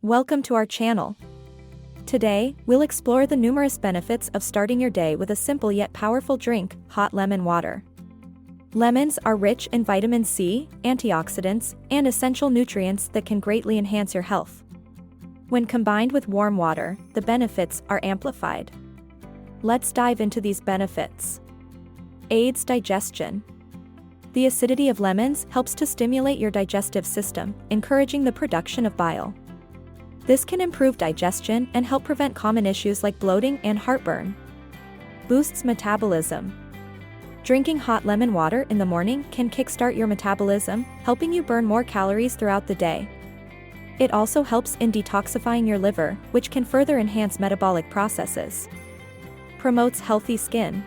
Welcome to our channel. Today, we'll explore the numerous benefits of starting your day with a simple yet powerful drink, hot lemon water. Lemons are rich in vitamin C, antioxidants, and essential nutrients that can greatly enhance your health. When combined with warm water, the benefits are amplified. Let's dive into these benefits. Aids digestion. The acidity of lemons helps to stimulate your digestive system, encouraging the production of bile. This can improve digestion and help prevent common issues like bloating and heartburn. Boosts metabolism. Drinking hot lemon water in the morning can kickstart your metabolism, helping you burn more calories throughout the day. It also helps in detoxifying your liver, which can further enhance metabolic processes. Promotes healthy skin.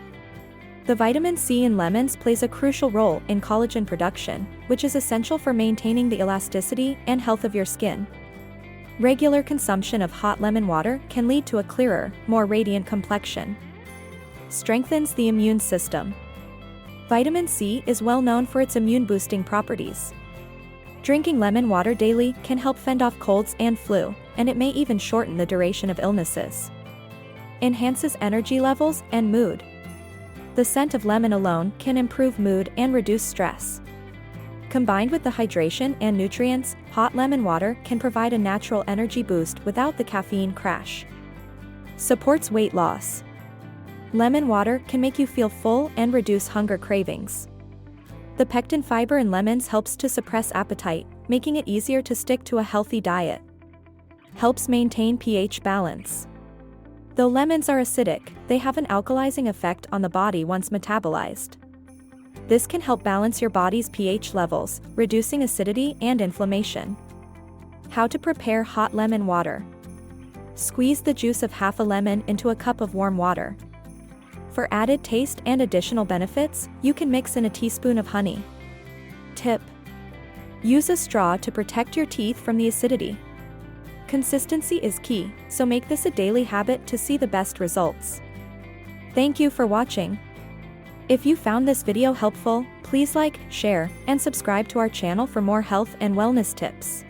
The vitamin C in lemons plays a crucial role in collagen production, which is essential for maintaining the elasticity and health of your skin. Regular consumption of hot lemon water can lead to a clearer, more radiant complexion. Strengthens the immune system. Vitamin C is well known for its immune-boosting properties. Drinking lemon water daily can help fend off colds and flu, and it may even shorten the duration of illnesses. Enhances energy levels and mood. The scent of lemon alone can improve mood and reduce stress. Combined with the hydration and nutrients, hot lemon water can provide a natural energy boost without the caffeine crash. Supports weight loss. Lemon water can make you feel full and reduce hunger cravings. The pectin fiber in lemons helps to suppress appetite, making it easier to stick to a healthy diet. Helps maintain pH balance. Though lemons are acidic, they have an alkalizing effect on the body once metabolized. This can help balance your body's pH levels, reducing acidity and inflammation. How to prepare hot lemon water. Squeeze the juice of half a lemon into a cup of warm water. For added taste and additional benefits, you can mix in a teaspoon of honey. Tip: use a straw to protect your teeth from the acidity. Consistency is key, so make this a daily habit to see the best results. Thank you for watching. If you found this video helpful, please like, share, and subscribe to our channel for more health and wellness tips.